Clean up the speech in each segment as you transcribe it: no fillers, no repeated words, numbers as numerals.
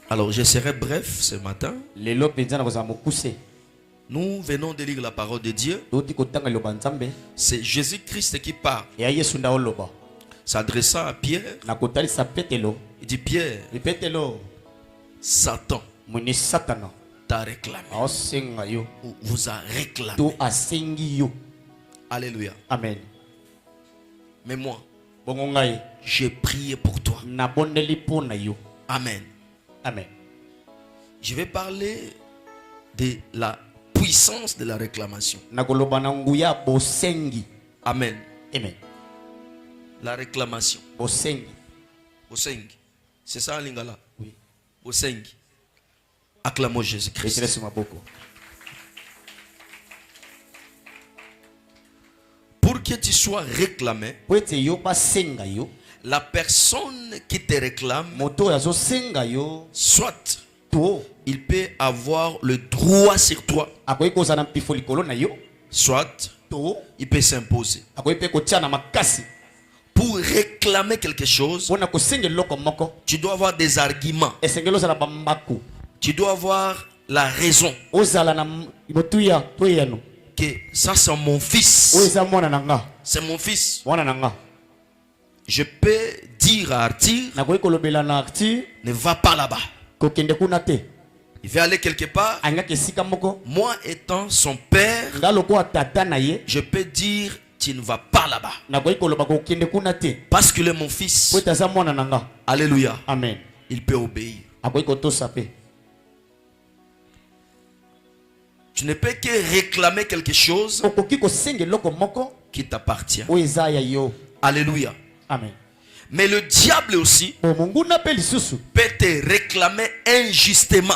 Alors, je serai bref ce matin. Nous venons de lire la parole de Dieu. C'est Jésus-Christ qui parle. S'adressant à Pierre, il dit: Pierre, Satan t'a réclamé. Ou vous a réclamé. Alléluia. Amen. Mais moi, j'ai prié pour toi. Amen. Amen. Je vais parler de la puissance de la réclamation. Amen. Amen. La réclamation. Bosengi. Bosengi. C'est ça en lingala? Oui. Bosengi. Acclamons Jésus-Christ. Pour que tu sois réclamé, la personne qui te réclame, soit il peut avoir le droit sur toi, soit il peut s'imposer. Pour réclamer quelque chose, tu dois avoir des arguments. Tu dois avoir la raison. Que ça c'est mon fils. C'est mon fils. Je peux dire à Arthur: ne va pas là-bas. Il veut aller quelque part. Moi étant son père, je peux dire: tu ne vas pas là-bas. Parce qu'il est mon fils. Alléluia. Amen. Il peut obéir. Tu ne peux que réclamer quelque chose qui t'appartient. Alléluia. Amen. Mais le diable aussi peut te réclamer injustement.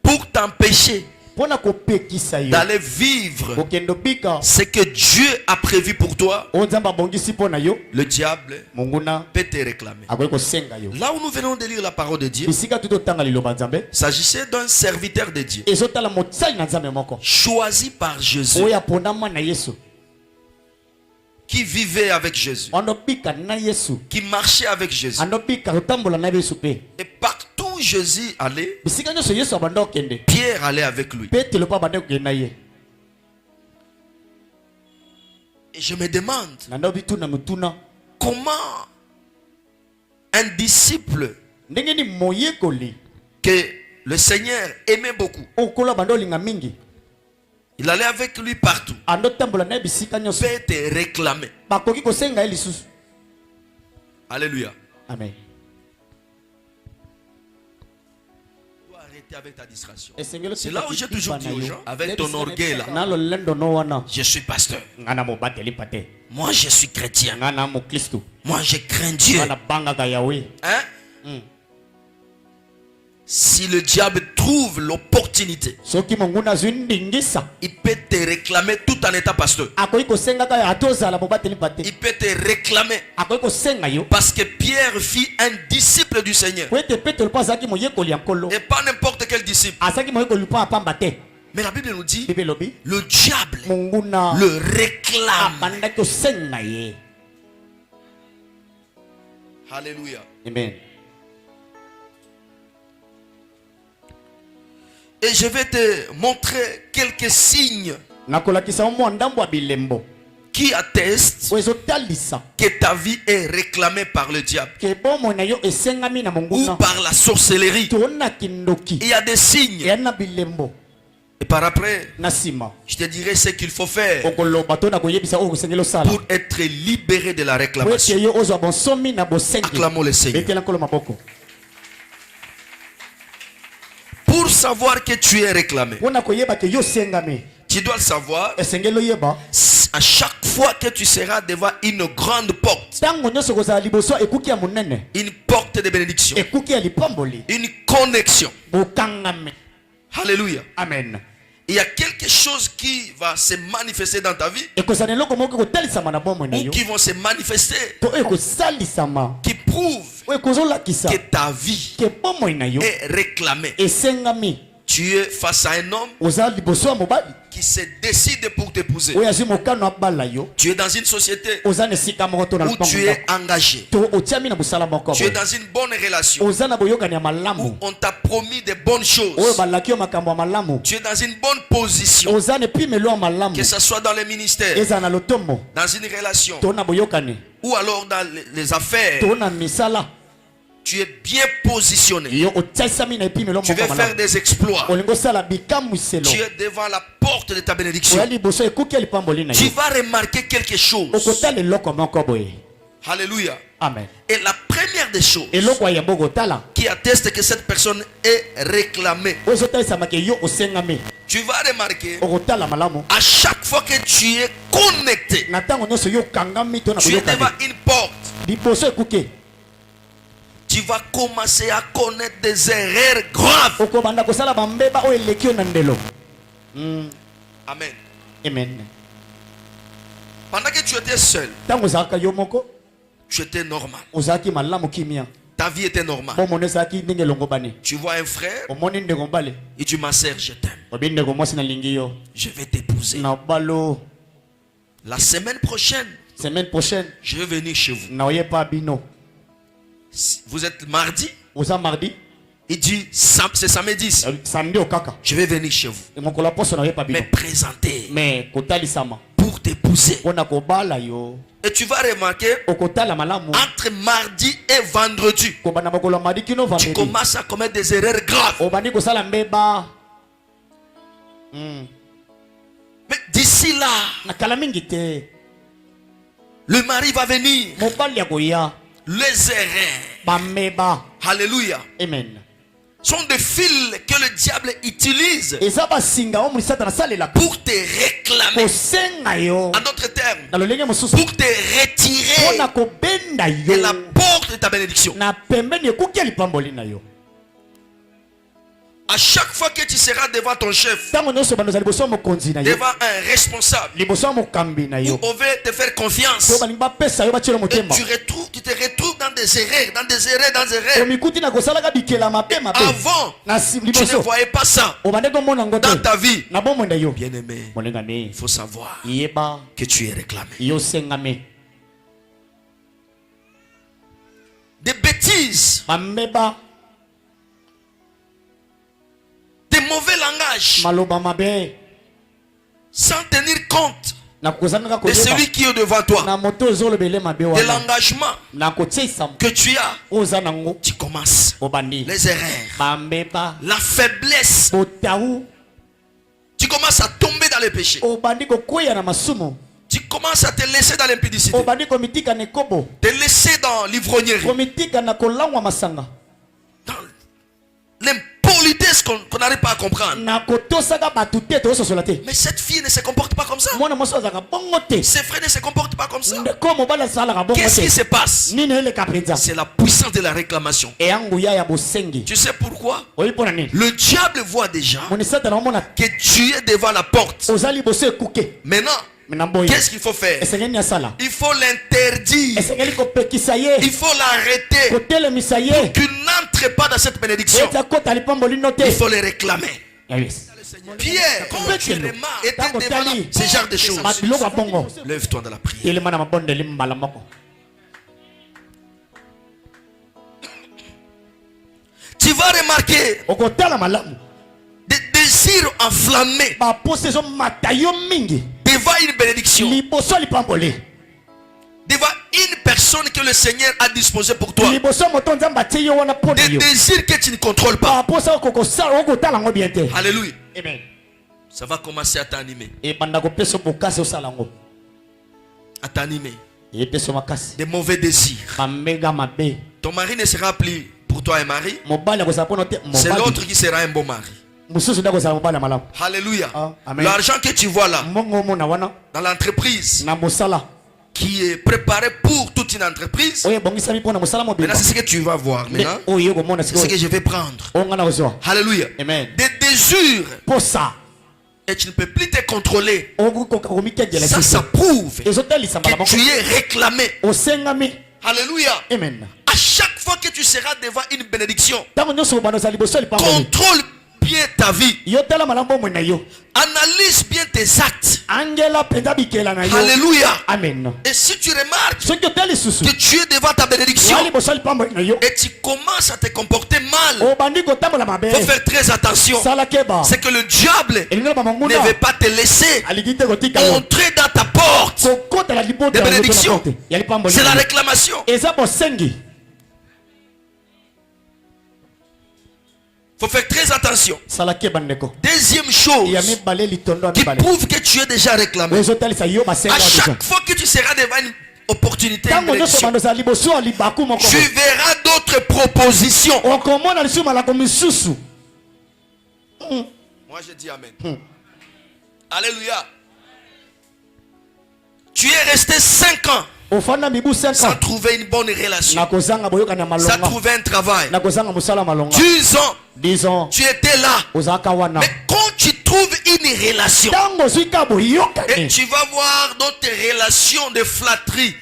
Pour t'empêcher d'aller vivre ce que Dieu a prévu pour toi. Le diable peut te réclamer. Là où nous venons de lire la parole de Dieu, s'agissait d'un serviteur de Dieu choisi par Jésus, qui vivait avec Jésus, qui marchait avec Jésus. Et partout où Jésus allait, Pierre allait avec lui. Et je me demande comment un disciple que le Seigneur aimait beaucoup, il allait avec lui partout, peut te réclamer. Alléluia. Amen. Tu dois arrêter avec ta distraction. C'est là où j'ai toujours dit aux gens, avec ton orgueil là: je suis pasteur, moi je suis chrétien, moi je crains Dieu. Hein? Si le diable trouve l'opportunité, il peut te réclamer tout en étant pasteur. Il peut te réclamer parce que Pierre fit un disciple du Seigneur. Et pas n'importe quel disciple. Mais la Bible nous dit, le diable le réclame. Alléluia. Amen. Et je vais te montrer quelques signes qui attestent que ta vie est réclamée par le diable ou par la sorcellerie. Il y a des signes. Et par après, je te dirai ce qu'il faut faire pour être libéré de la réclamation. Acclamons le Seigneur. Pour savoir que tu es réclamé, tu dois le savoir à chaque fois que tu seras devant une grande porte, une porte de bénédiction, une connexion. Alléluia. Amen. Il y a quelque chose qui va se manifester dans ta vie, ou qui vont se manifester, qui prouve que ta vie est réclamée. Tu Tu es face à un homme qui se décide pour t'épouser. Tu es dans une société où tu es engagé. Tu es dans une bonne relation où on t'a promis de bonnes choses. Tu es dans une bonne position, que ce soit dans les ministères, dans une relation ou alors dans les affaires. Tu es bien positionné. Tu veux faire des exploits. Tu es devant la porte de ta bénédiction. Tu vas remarquer quelque chose. Alléluia. Amen. Et la première des choses qui atteste que cette personne est réclamée, tu vas remarquer à chaque fois que tu es connecté, tu es devant une porte. Tu vas commencer à connaître des erreurs graves. Amen. Amen. Pendant que tu étais seul, tu étais normal. Ta vie était normale. Tu vois un frère et tu ma sœur, je t'aime. Je vais t'épouser. La semaine prochaine, je vais venir chez vous. Vous êtes mardi. Il dit c'est samedi. Je vais venir chez vous. Me présenter pour t'épouser. Et tu vas remarquer entre mardi et vendredi, tu commences à commettre des erreurs graves. Mais d'ici là, le mari va venir. Les erreurs, alléluia, amen, sont des fils que le diable utilise pour te réclamer. En d'autres termes, pour te retirer de la porte de ta bénédiction. À chaque fois que tu seras devant ton chef, devant un responsable, où on veut te faire confiance, et tu te retrouves dans des erreurs. Avant, tu ne voyais pas ça dans ta vie. Bien-aimé, il faut savoir que tu es réclamé. Des bêtises, des mauvais langages, sans tenir compte de celui qui est devant toi, de l'engagement que tu as, tu commences les erreurs, la faiblesse, tu commences à tomber dans les péchés, tu commences à te laisser dans l'impudicité, te laisser dans l'ivrognerie, dans l'impolitesse qu'on n'arrive pas à comprendre. Mais cette fille ne se comporte pas comme ça. Ses frères ne se comportent pas comme ça. Qu'est-ce qui se passe? C'est la puissance de la réclamation. Tu sais pourquoi? Le diable voit déjà que tu es devant la porte. Maintenant, qu'est-ce qu'il faut faire? Il faut l'interdire. Il faut l'arrêter pour qu'il n'entre pas dans cette bénédiction. Il faut le réclamer. Pierre, quand tu remarques, était devant ce genre de choses. Lève-toi dans la prière. Tu vas remarquer des désirs enflammés devant une bénédiction, devant une personne que le Seigneur a disposée pour toi, des désirs que tu ne contrôles pas. Alléluia. Amen. Ça va commencer à t'animer. À t'animer. Des mauvais désirs. Ton mari ne sera plus pour toi un mari. C'est l'autre qui sera un bon mari. Alléluia. L'argent que tu vois là dans l'entreprise qui est préparé pour toute une entreprise, maintenant c'est ce que tu vas voir. Maintenant c'est ce que je vais prendre. Alléluia. Des désirs et tu ne peux plus te contrôler. Ça prouve que tu es réclamé. Alléluia. Amen. À chaque fois que tu seras devant une bénédiction, contrôle bien ta vie. Analyse bien tes actes. Alléluia. Amen. Et si tu remarques que tu es devant ta bénédiction et tu commences à te comporter mal, il faut faire très attention. C'est que le diable ne veut pas te laisser entrer dans ta porte de bénédiction. C'est la réclamation. Il faut faire très attention. Deuxième chose qui prouve que tu es déjà réclamé. À chaque fois que tu seras devant une opportunité, tu verras d'autres propositions. Moi je dis amen. Alléluia. Tu es resté 5 ans sans trouver une bonne relation, sans trouver un travail. 10 ans, tu étais là. Mais quand tu trouves une relation, et tu vas voir dans tes relations de flatterie.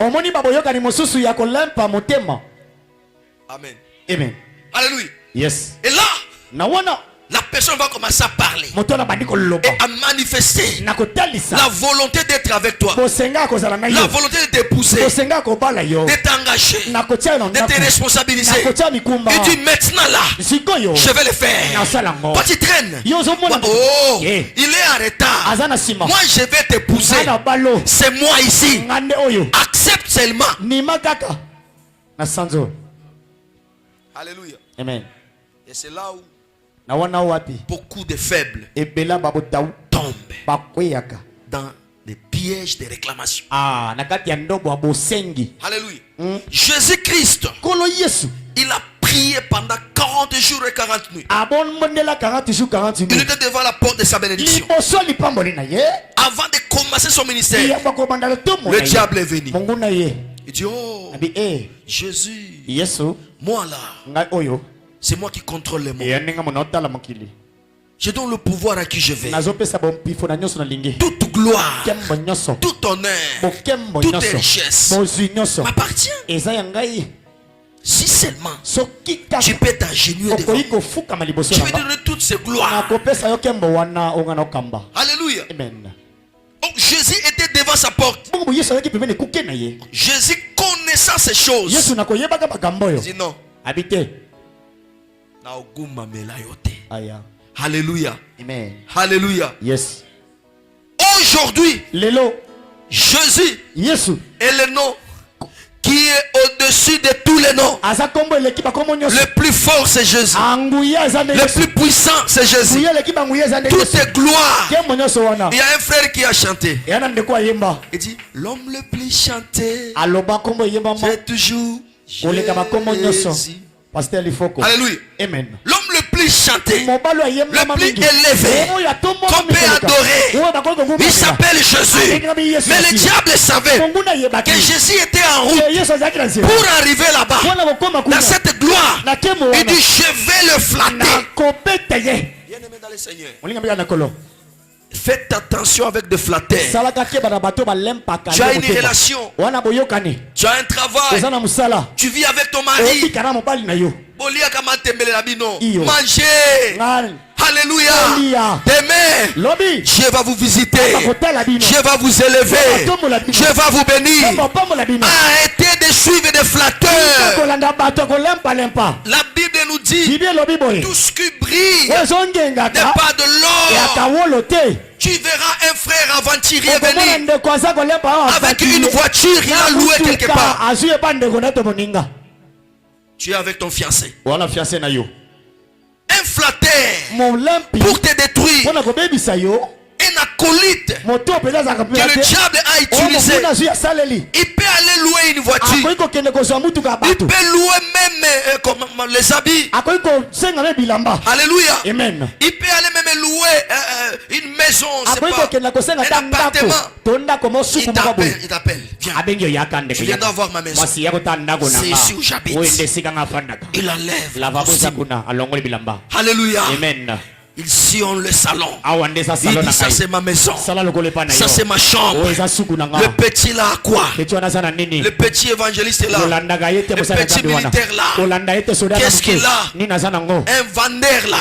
Amen. Alléluia. Yes. Et là, la personne va commencer à parler et à manifester la volonté d'être avec toi, la volonté de t'épouser, de t'engager, de te responsabiliser. Et tu maintenant là, je vais le faire. Quand tu traînes, oh, il est en retard. Moi je vais t'épouser. C'est moi ici. Accepte seulement. Alléluia. Amen. Et c'est là où beaucoup de faibles tombent dans des pièges de réclamation. Alléluia. Jésus-Christ, il a prié pendant 40 jours et 40 nuits. Il était devant la porte de sa bénédiction. Avant de commencer son ministère, le diable est venu. Il dit, oh, Jésus, moi là, c'est moi qui contrôle les mondes. Je donne le pouvoir à qui je vais. Toute gloire, tout honneur, toute richesse m'appartient. Si seulement tu peux t'agenouiller devant, tu peux donner toutes ces gloires. Alléluia. Oh, Jésus était devant sa porte. Jésus connaissant ces choses. Il dit non. Alléluia. Amen. Alléluia. Yes. Aujourd'hui, Jésus est le nom qui est au-dessus de tous les noms. Le plus fort c'est Jésus. Le plus puissant c'est Jésus. Tout est gloire. Il y a un frère qui a chanté. Il dit, l'homme le plus chanté, c'est toujours Jésus. Alléluia. Amen. L'homme le plus chanté, le plus élevé, qu'on peut adorer, il s'appelle Jésus. Mais le diable savait que Jésus était en route pour arriver là-bas, dans cette gloire. Il dit, je vais le flatter. Bien-aimé dans le Seigneur, faites attention avec des flatteurs. Tu as une relation, tu as un travail, tu vis avec ton mari. Mangez. Alléluia. Demain, Dieu va vous visiter. Dieu va vous élever. Dieu va vous bénir. Arrêtez de suivre des flatteurs. La Bible nous dit, tout ce qui brille n'est pas de l'or. Tu verras un frère aventurier venir avec une voiture, il a loué quelque part. Tu es avec ton fiancé. Un flatteur pour te détruire. Un acolyte que le diable a utilisé. Il peut aller louer une voiture. Il peut louer même les habits. Alléluia. Amen. Il peut aller même louer une maison. C'est pas un appartement. Il t'appelle. Viens. Je viens d'avoir ma maison. C'est ici où j'habite. Il enlève. Alléluia. Amen. Il sillonne le salon. Il dit ça c'est ma maison. Ça c'est ma chambre. Le petit là à quoi? Le petit évangéliste est là. Le petit militaire là. Qu'est-ce qu'il a? Un vendeur là.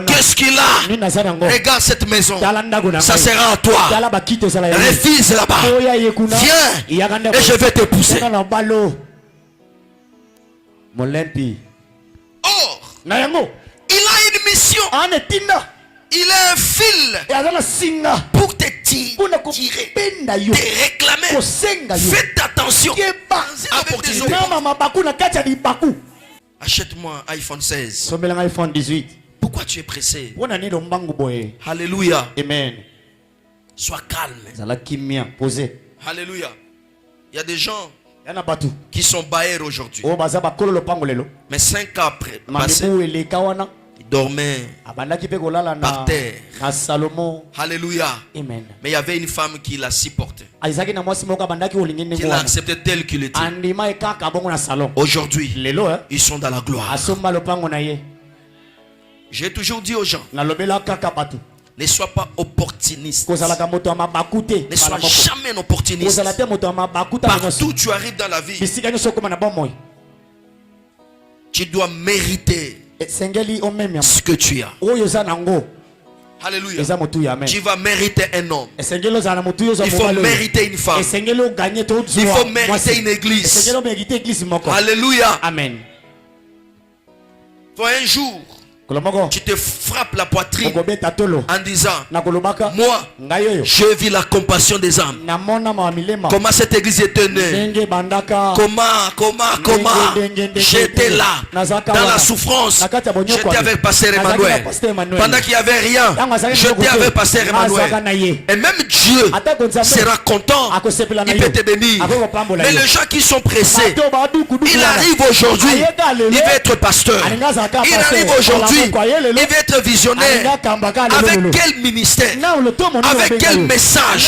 Qu'est-ce qu'il a? Regarde cette maison. Ça sera à toi. Refuse là-bas. Viens et je vais te pousser. Or, il a une mission. Il a un fil pour te tirer, te réclamer. Faites attention. Achète-moi iPhone 16. Pourquoi tu es pressé? Alléluia. Amen. Sois calme. Alléluia. Il y a des gens qui sont bailleurs aujourd'hui. Mais 5 ans après, ils dormaient par terre. Alléluia. Amen. Mais il y avait une femme qui l'a supporté. Qui l'a accepté tel qu'il était. Aujourd'hui, ils sont dans la gloire. J'ai toujours dit aux gens, ne sois pas opportuniste. Ne sois jamais un opportuniste. Partout où tu arrives dans la vie, tu dois mériter ce que tu as. Alléluia. Tu vas mériter un homme. Il faut mériter une femme. Il faut mériter une église. Alléluia. Amen. Pour un jour, tu te frappes la poitrine en disant, moi je vis la compassion des âmes. Comment cette église était née, comment j'étais là dans la souffrance. J'étais avec Pasteur Emmanuel. Pendant qu'il n'y avait rien, j'étais avec Pasteur Emmanuel. Et même Dieu sera content. Il peut te bénir. Mais les gens qui sont pressés, il arrive aujourd'hui, il va être pasteur. Il arrive aujourd'hui, il va être visionnaire. Avec quel ministère? Avec quel message?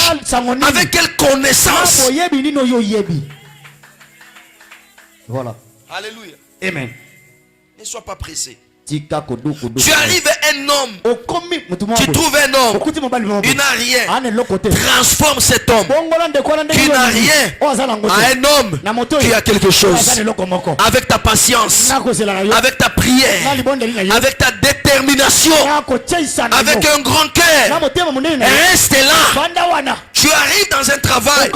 Avec quelle connaissance? Voilà. Alléluia. Amen. Ne sois pas pressé. Tu arrives un homme, tu trouves un homme, il n'a rien, transforme cet homme qui n'a rien à un homme qui a quelque chose. Avec ta patience, avec ta prière, avec ta détermination, avec un grand cœur, reste là. Tu arrives dans un travail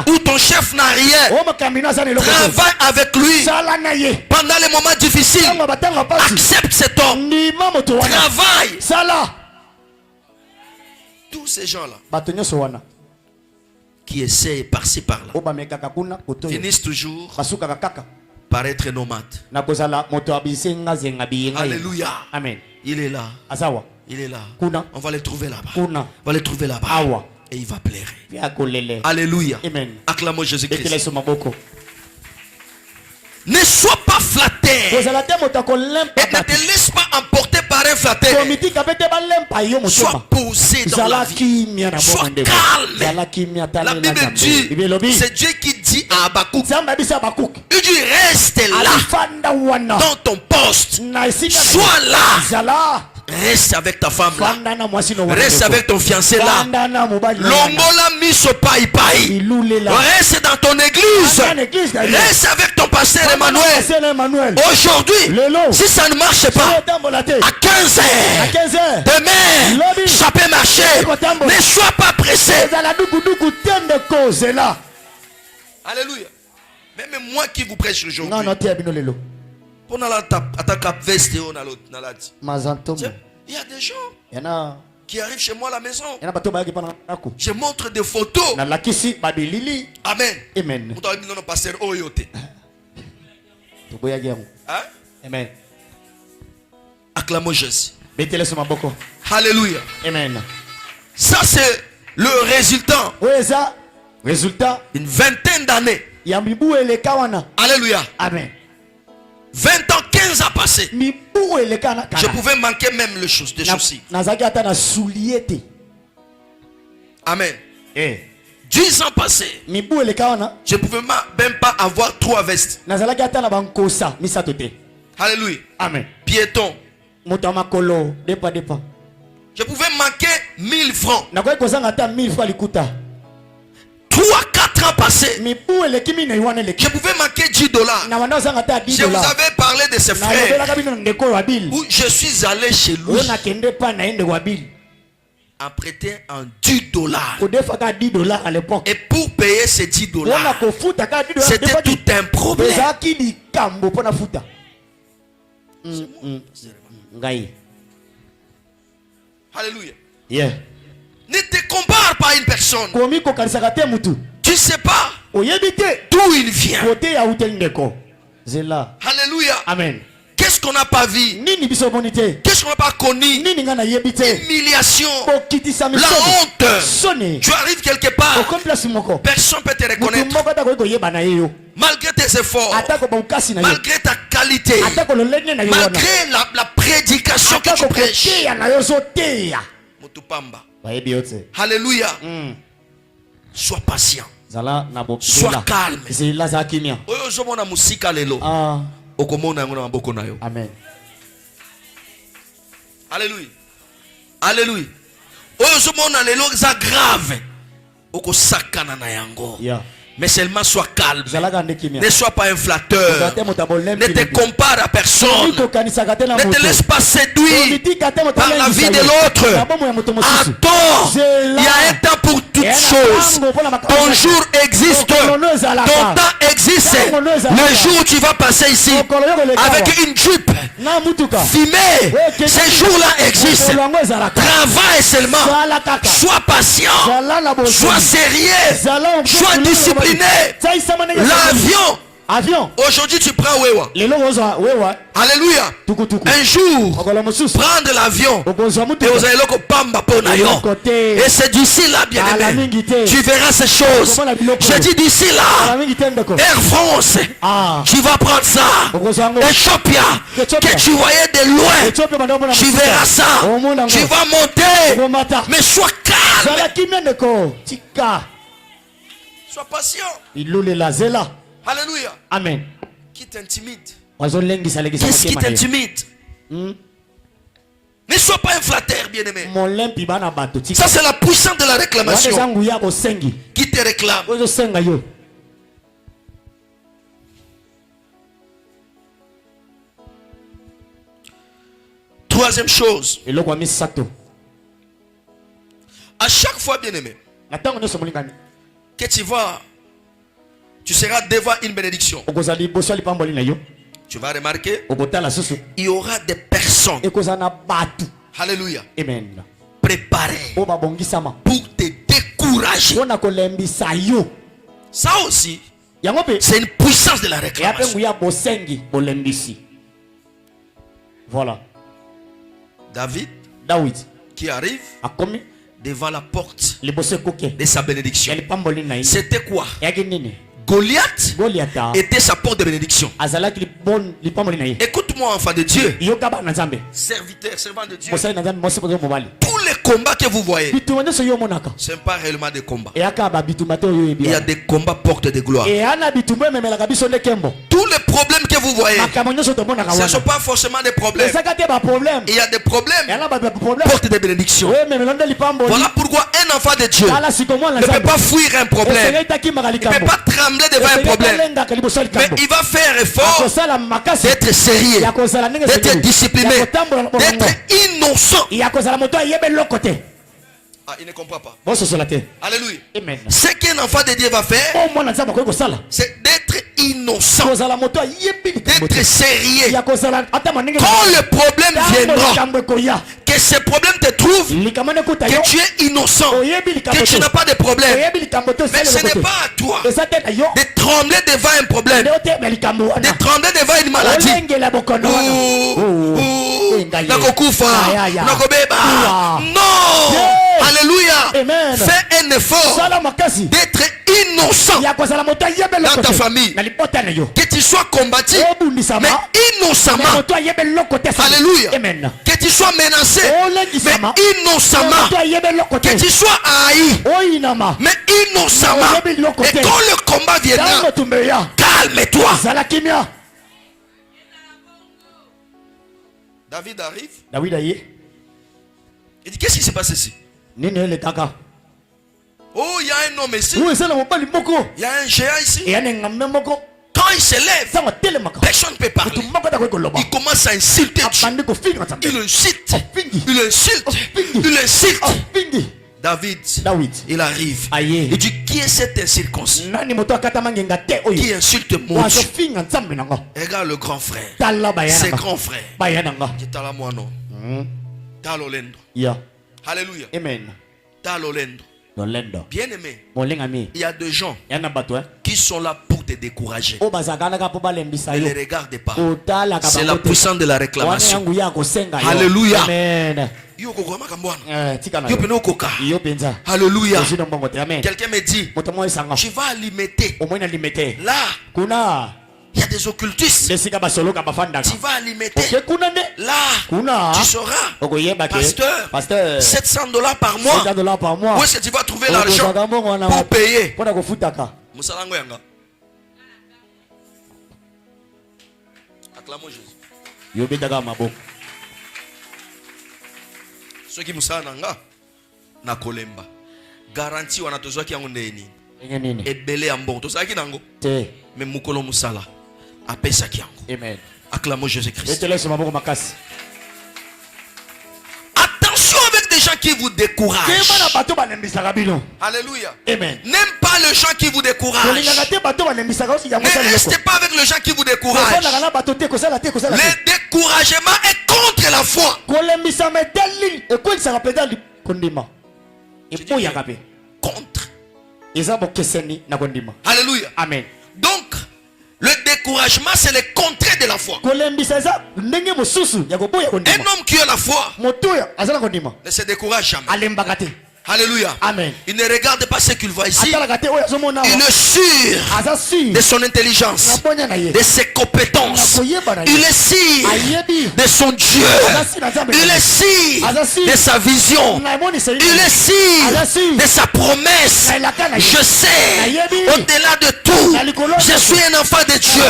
où ton chef n'a rien, travaille avec lui pendant les moments difficiles. Accepte cet homme, travaille. Tous ces gens-là qui essayent par-ci par-là finissent toujours par être nomades. Alléluia. Amen. Il est là. Il est là. On va les trouver là-bas. On va les trouver là-bas. Et il va plaire. Alléluia. Amen. Acclamons Jésus-Christ. Ne sois pas flatté. Et ne te laisse pas emporter par un flatteur. Sois posé dans la vie. Sois calme. La Bible dit, c'est Dieu qui dit à Habakkuk, il dit reste là dans ton poste. Sois là. Reste avec ta femme là. Reste avec ton fiancé là. Longola miso pai pai. Reste dans ton église. Reste avec ton pasteur Emmanuel. Aujourd'hui, si ça ne marche pas, à 15 heures, demain, ça peut marcher. Ne sois pas pressé. Alléluia. Même moi qui vous prêche aujourd'hui. Il y a des gens qui arrivent chez moi à la maison. Je montre des photos. Amen. Amen. Amen. Acclamons Jésus. Alléluia. Amen. Ça c'est le résultat d'une vingtaine d'années. Alléluia. Amen. 20 ans, 15 ans passés. Je pouvais manquer même les choses, des soucis. Amen. 10 ans passés. Je ne pouvais même pas avoir 3 vestes. Alléluia. Amen. Piéton. Je pouvais manquer 1000 francs. 3-4 ans passés. Je pouvais manquer $10. Je vous avais parlé de ce frère où je suis allé chez lui en prêtant un $10. à l'époque. Et pour payer ces $10, c'était tout un problème. Alléluia. Yeah. Ne te compare pas à une personne. Tu ne sais pas d'où il vient. Alléluia. Amen. Qu'est-ce qu'on n'a pas vu? Qu'est-ce qu'on n'a pas connu? L'humiliation, la honte. Tu arrives quelque part, personne ne peut te reconnaître. Malgré tes efforts, malgré ta qualité, malgré la prédication que tu prêches. Mutupamba. Alléluia. Sois patient. Sois calme. Amen. Alléluia. Alléluia. Ozomona lelo za grave. Oko sakana na yango. Mais seulement sois calme. Ne sois pas un flatteur. Ne te compare à personne. Ne te laisse pas séduire par la vie de l'autre. Attends. Il y a un temps pour toutes choses. Ton jour existe. Ton temps existe. Le jour où tu vas passer ici avec une jupe fumée, ce jour-là existe. Travaille seulement. Sois patient. Sois sérieux. Sois discipliné. L'avion. Aujourd'hui tu prends Wewa. Alléluia. Un jour, prendre l'avion. Et c'est d'ici là, bien aimé. Tu verras ces choses. Je dis d'ici là. Air France. Tu vas prendre ça. Ethiopia. Que tu voyais de loin. Tu verras ça. Tu vas monter. Mais sois calme. Sois patient. Alléluia. Amen. Qui t'intimide? Qu'est-ce qui t'intimide? Ne sois pas un flatteur, bien-aimé. Ça, c'est la puissance de la réclamation qui te réclame. Troisième chose. À chaque fois, bien-aimé, que tu vas, tu seras devant une bénédiction. Tu vas remarquer, il y aura des personnes, alléluia, amen, préparées pour te décourager. Ça aussi, c'est une puissance de la réclamation. Voilà. David qui arrive devant la porte de sa bénédiction. C'était quoi? Goliath était sa porte de bénédiction. Écoute-moi, enfant de Dieu, serviteur, servant de Dieu, tous les combats que vous voyez, ce n'est pas réellement des combats. Il y a des combats porte de gloire. Tous les problèmes que vous voyez, ce ne sont pas forcément des problèmes. Il y a des problèmes porte de bénédiction. Voilà pourquoi un enfant de Dieu ne peut pas fuir un problème. Il ne peut pas trembler devant un problème. Mais il va faire effort d'être sérieux, d'être discipliné, d'être innocent. Ah, il ne comprend pas. Alléluia. Ce qu'un enfant de Dieu va faire, c'est d'être innocent, d'être sérieux. Quand le problème viendra, que ce problème te trouve, que tu es innocent, que tu n'as pas de problème. Mais ce n'est pas à toi de trembler devant un problème, de trembler devant une maladie. Non. Alléluia. Fais un effort d'être innocent dans ta famille. Que tu sois combattu, mais innocemment. Alléluia. Que tu sois menacé, mais innocemment. Que tu sois haï, mais innocemment. Et quand le combat viendra, calme-toi. David arrive. David aye. Il dit, qu'est-ce qui s'est passé ici? Nini le kaka. Oh, il y a un homme ici. Oui, c'est le mobali moko. Il y a un géant ici. Et un ngame moko. Quand il se lève, personne ne peut parler. Il commence à insulter Dieu. Il insulte. Il insulte. Il insulte. David, il arrive. Il dit, qui est cet incirconcis qui insulte mon Dieu? Regarde le grand frère. C'est grand frère. Alléluia. Amen. Bien aimé, il y a des gens qui sont là pour te décourager. Ne les regarde pas. C'est la puissance de la réclamation. Alléluia. Alléluia. Quelqu'un me dit, tu vas alimenter. Là, il y a des occultistes. Tu vas alimenter. Là, tu seras pasteur. $700 par mois. Où est-ce que tu vas trouver l'argent pour payer? Acclamons Jésus. Ceux qui moussa nanga na kolemba garantie wana tozwa ki yango ndeni ebele ambon to saki nango te mais mukolo musala apesa ki yango. Amen. Acclamons Jésus-Christ. Attention avec des gens qui vous découragent. Alléluia. Amen. N'aime pas les gens qui vous découragent. Ne restez pas avec les gens qui vous découragent. Le découragement est contre la foi. Contre. Alléluia. Amen. Donc, le découragement, c'est le contraire de la foi. Un homme qui a la foi ne se décourage jamais. Alléluia. Amen. Il ne regarde pas ce qu'il voit ici. Il est sûr de son intelligence, de ses compétences. Il est sûr de son Dieu. Il est sûr de sa vision. Il est sûr de sa promesse. Je sais, au-delà de tout, je suis un enfant de Dieu.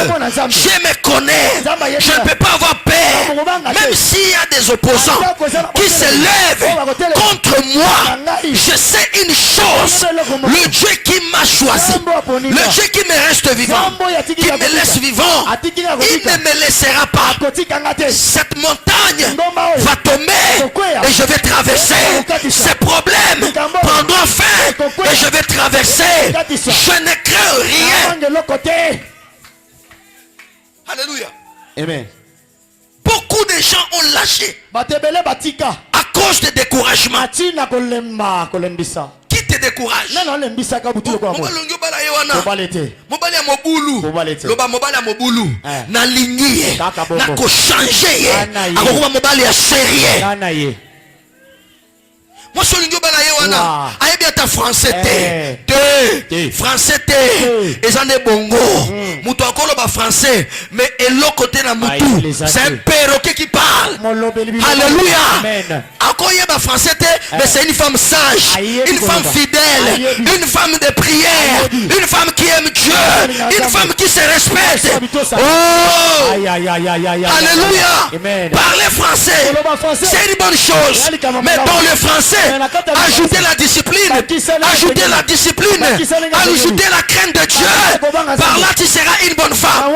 Je me connais. Je ne peux pas avoir peur. Même s'il y a des opposants qui se lèvent contre moi, je sais une chose, le Dieu qui m'a choisi, le Dieu qui me reste vivant, qui me laisse vivant, il ne me laissera pas. Cette montagne va tomber et je vais traverser. Ces problèmes prendront fin et je vais traverser. Je ne crains rien. Alléluia. Amen. Beaucoup de gens ont lâché à cause de découragement. Qui te décourage? Na lignée, na ko changer, akoma mobali ya sérieux. Moi je suis wana ayebi ata français te français te ezande bongo muto akolo ba français mais eloko te na mutu c'est un perroquet qui parle. Alléluia. Akoye ba français te mais c'est une femme sage, une femme fidèle, une femme de prière, une femme qui aime Dieu, une femme qui se respecte. Oh alléluia. Parler français c'est une bonne chose, mais dans le français ajoutez la discipline, ajoutez la discipline, ajoutez la crainte de Dieu. Par là tu seras une bonne femme.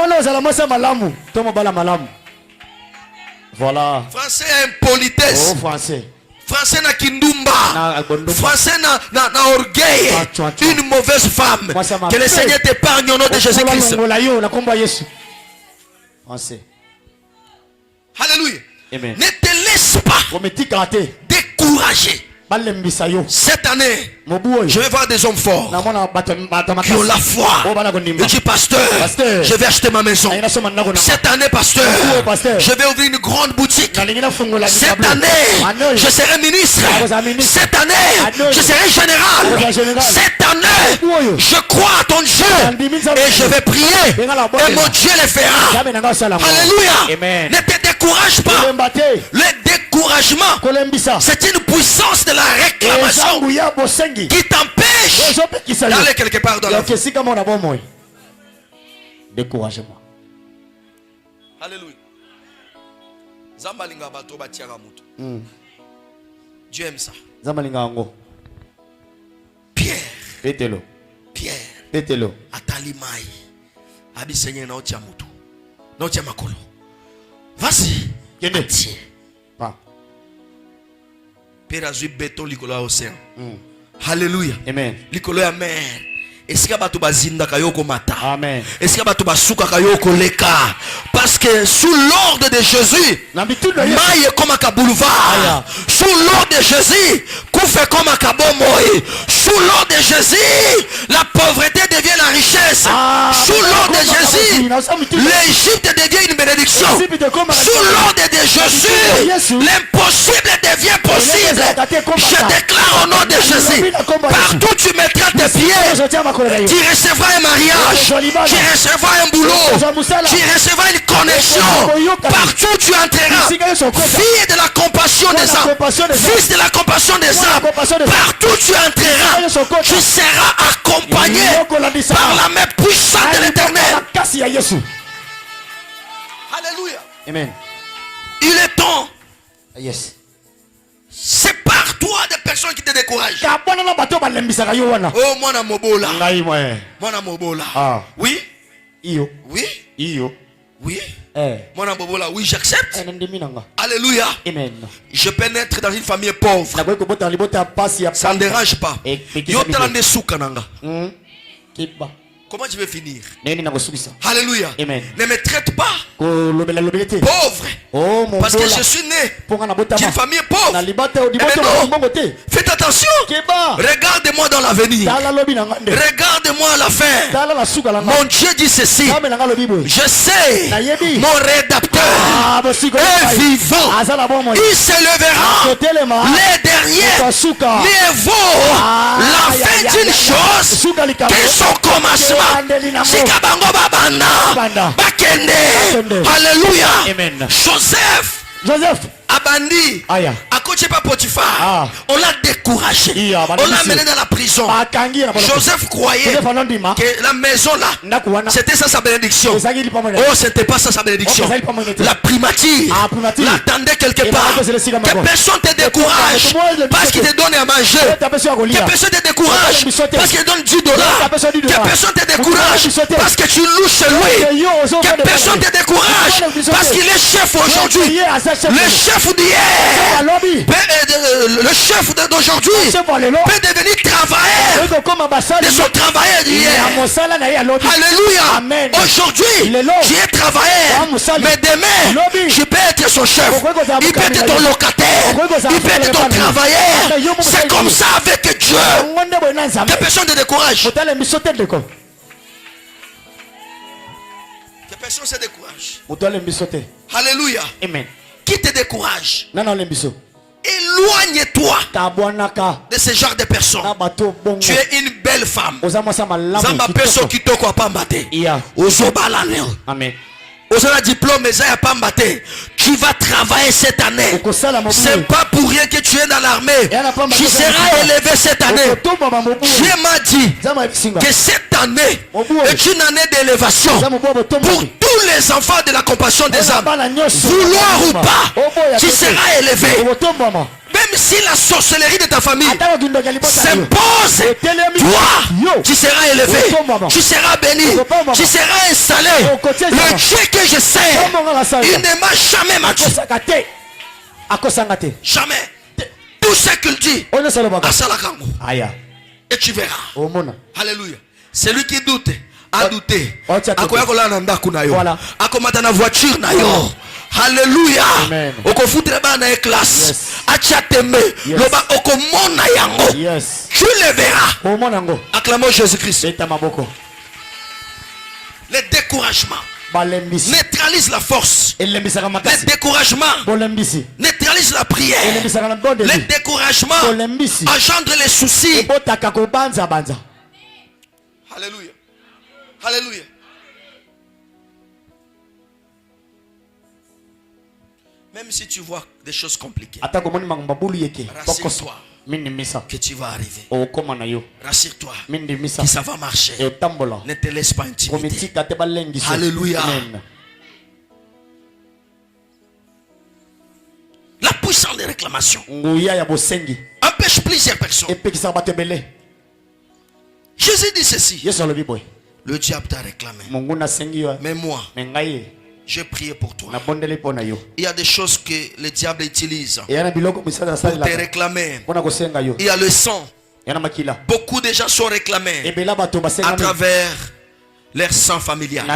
Voilà. Français impolitesse. Oh, français. Français na kindumba. Français na orgueil. Une mauvaise femme. Que le Seigneur t'épargne au nom de Jésus-Christ. Français. Alléluia. Amen. Ne te laisse pas décourager. Cette année, je vais voir des hommes forts qui ont la foi. Je dis pasteur, je vais acheter ma maison. Cette année, pasteur, je vais ouvrir une grande boutique. Cette année, je serai ministre. Cette année, je serai général. Cette année, je crois à ton Dieu et je vais prier et mon Dieu le fera. Alléluia. Ne te décourage pas. Le découragement, c'est une puissance de la réclamation qui t'empêche d'aller quelque part dans la vie. Découragement. Alléluia. Dieu aime ça. Pierre. Pierre. Petelo. Atali mai. Abi Seigneur na otia mutu. Na otia makolo. Vas-y. Kende. Pa. Pierre azui béton likolo ya océan. Alléluia. Amen. Likolo ya mer. Est-ce que bato bazinda kayoko mata? Amen. Est-ce que bato basuka kayoko leka? Parce que sous l'ordre de Jésus, maille comme un boulevard. Sous l'ordre de Jésus, fait comme un kabomoy. Sous l'ordre de Jésus, la pauvreté devient la richesse. Sous l'ordre de Jésus, l'Égypte devient une bénédiction. Sous l'ordre de Jésus, l'impossible devient possible. Je déclare au nom de Jésus, partout tu mettras tes pieds, tu recevras un mariage, tu recevras un boulot, tu recevras une connexion. Partout tu entreras. Fille de la compassion des âmes, fils de la compassion des âmes, partout tu entreras, tu seras accompagné par la main puissante de l'Éternel. Alléluia. Amen. Il est temps. Yes. Sépare toi des personnes qui te découragent. Oh, moi mobola. Moi mobola. Oui. Oui. Oui. Mon abobola, oui, j'accepte. Alléluia. Amen. Je peux naître dans une famille pauvre. Ça ne dérange pas. Comment tu veux finir? Alléluia. Amen. Ne me traite pas pauvre. Parce que je suis né d'une famille pauvre. Faites attention. Regarde-moi dans l'avenir. Regarde-moi à la fin. Mon Dieu dit ceci. Je sais mon rédacteur est vivant. Il s'élèvera. Les derniers mieux vaut la fin d'une chose que son commencement. Sikabango babana bakende. Alléluia. Joseph Abandi Akoche pas Potiphar. On l'a découragé. On l'a mené dans la prison. Joseph croyait que la maison là, c'était ça sa bénédiction. Oh, c'était pas ça sa bénédiction. La primature l'attendait quelque part. Que personne te décourage parce qu'il te donne à manger. Que personne te décourage parce qu'il te donne $10. Que personne te décourage parce que tu loues chez lui. Que personne te décourage parce qu'il est chef aujourd'hui. Le chef d'hier, le chef d'aujourd'hui peut devenir travailleur de son travailleur d'hier. Alléluia. Aujourd'hui, tu es travailleur, mais demain, tu peux être son chef. Il peut être ton locataire, il peut être ton travailleur. C'est comme ça avec Dieu. Que personne ne te décourage. Que personne se décourage. Alléluia. Amen. Qui te décourage? Éloigne-toi de ce genre de personnes. Tu es une belle femme. Amen. Diplôme, tu vas travailler cette année. C'est pas pour rien que tu es dans l'armée. Tu seras élevé cette année. Dieu m'a dit que cette année est une année d'élévation pour tous les enfants de la compassion des âmes. Vouloir ou pas, tu seras élevé. Même si la sorcellerie de ta famille s'impose, toi, tu seras élevé, tu seras béni, tu seras installé. Le Dieu que je sais, il ne m'a jamais menti. Jamais. Tout ce qu'il dit, et tu verras. Alléluia. Celui qui doute a douté. Voilà. Akomata na voiture na yo. Alléluia. Okofoutre ba na classe. Achateme. Loba okomona yango. Tu le verras. Acclamons Jésus-Christ. Le découragement neutralise la force. Le découragement neutralise la prière. Le découragement engendre les soucis. Alléluia. Alléluia. Même si tu vois des choses compliquées, rassure-toi que tu vas arriver. Rassure-toi que ça va marcher. Ne te laisse pas intimider. Alléluia. puissance de réclamation empêche plusieurs personnes. Jésus dit ceci. Le diable t'a réclamé. Mais moi, j'ai prié pour toi. Il y a des choses que le diable utilise pour te réclamer. Il y a le sang. Beaucoup de gens sont réclamés à travers leur sang familial.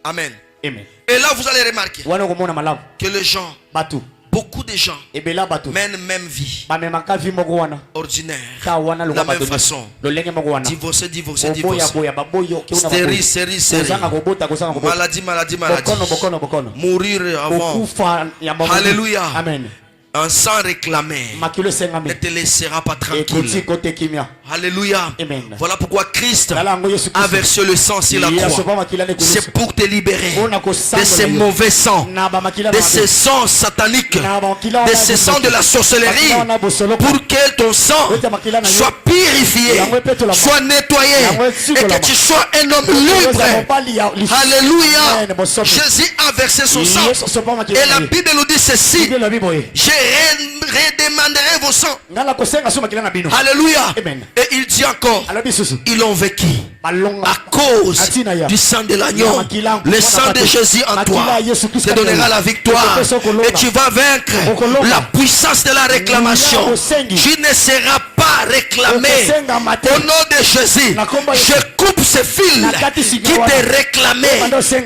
Amen. Et là, vous allez remarquer que les gens, beaucoup de gens mènent même vie ordinaire, la même façon. Divorcé. Stérile. Maladie. Mourir avant. Alléluia. Amen. Un sang réclamé ne te laissera pas tranquille. Alléluia. Amen. Voilà pourquoi Christ a versé le sang sur la croix. C'est pour te libérer de ces mauvais sangs, de ces sangs sataniques, de ces sangs de la sorcellerie, pour que ton sang soit purifié, soit nettoyé et que tu sois un homme libre. Alléluia. Jésus a versé son sang et la Bible nous dit ceci: je redemanderai vos sangs. Alléluia. Amen. Et il dit encore, ils ont vécu à cause du sang de l'agneau. Le sang de Jésus en toi te donnera la victoire et tu vas vaincre la puissance de la réclamation. Tu ne seras pas réclamé. Au nom de Jésus, je coupe ce fil qui te réclamait,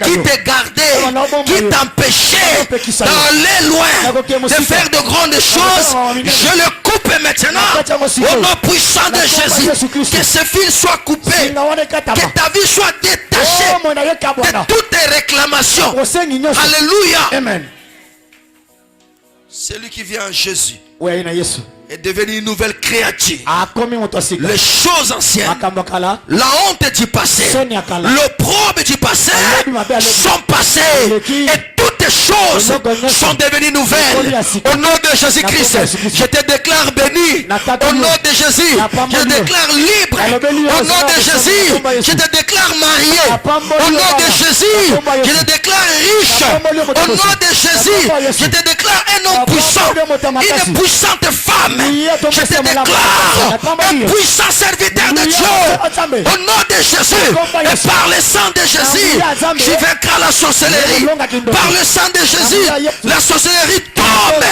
qui te gardait, qui t'empêchait d'aller loin, de faire de grandes choses. Je le coupe maintenant au nom puissant de Jésus. Que ce fil soit coupé, que ta vie soit détachée de toutes tes réclamations. Alléluia. Amen. Celui qui vient en Jésus est devenu une nouvelle créature. Les choses anciennes, la honte du passé, l'opprobre du passé sont passées et toutes choses sont devenues nouvelles. Au nom de Jésus-Christ, je te déclare béni. Au nom de Jésus, je te déclare libre. Au nom de Jésus, je te déclare marié. Au nom de Jésus, je te déclare riche. Au nom de Jésus, je te déclare un homme puissant, une puissante femme. Je te déclare un puissant serviteur de Dieu. Au nom de Jésus, et par le sang de Jésus, tu vaincras la sorcellerie. Par le sang de Jésus, la sorcellerie tombe.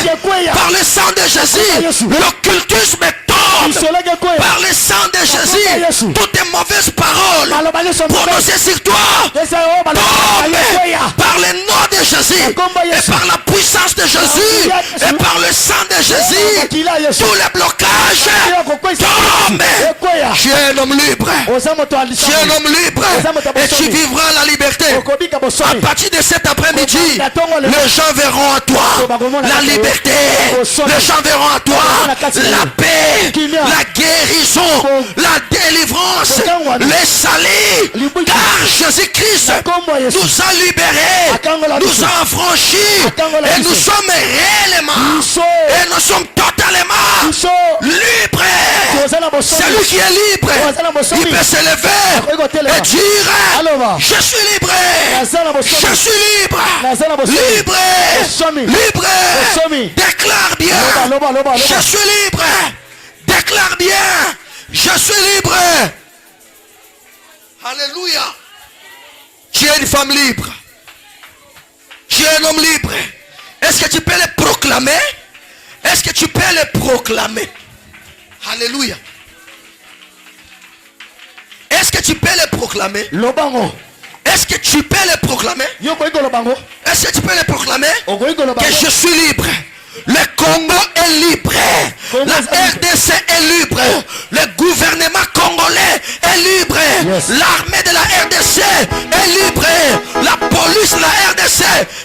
Par le sang de Jésus, l'occultisme tombe. Par le sang de Jésus, toutes tes mauvaises paroles prononcées sur toi tombent. Par le nom de Jésus, et par la puissance de Jésus, et par le sang de Jésus, tous les blocages tombent. Tu es un homme libre. Tu es un homme libre. Et tu vivras la liberté. À partir de cet après-midi, les gens verront en toi la liberté. Les gens verront en toi la paix, la guérison, la délivrance, les salis. Car Jésus-Christ nous a libérés, nous a affranchis, et nous sommes réellement, et nous sommes totalement libres. Celui qui est libre, il peut se lever et dire: je suis libre, je suis libre, libre, libre. Déclare bien: je suis libre. Déclare bien: je suis libre. Alléluia. Tu es une femme libre. Tu es un homme libre. Est-ce que tu peux le proclamer? Est-ce que tu peux le proclamer? Alléluia. Est-ce que tu peux le proclamer? Est-ce que tu peux le proclamer? Est-ce que tu peux le proclamer? Que je suis libre. Le Congo est libre. La RDC est libre. Le gouvernement congolais est libre. L'armée de la RDC est libre. La police de la RDC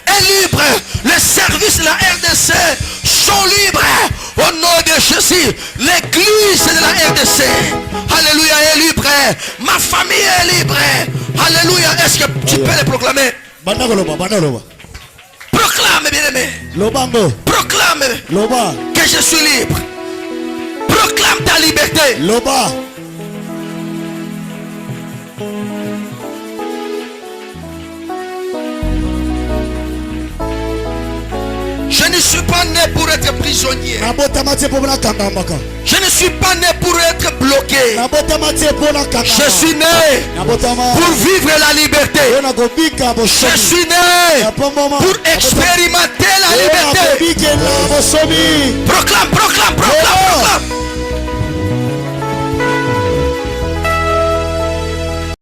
est libre. Les services de la RDC sont libres. Au nom de Jésus, l'église de la RDC, alléluia, est libre. Ma famille est libre. Alléluia. Est-ce que tu peux le proclamer? Proclame, bien-aimé. Proclame que je suis libre. Proclame ta liberté. Génésis suis pas né pour être prisonnier. Je ne suis pas né pour être bloqué. Je suis né pour vivre la liberté. Je suis né pour expérimenter la liberté. Proclame, proclame.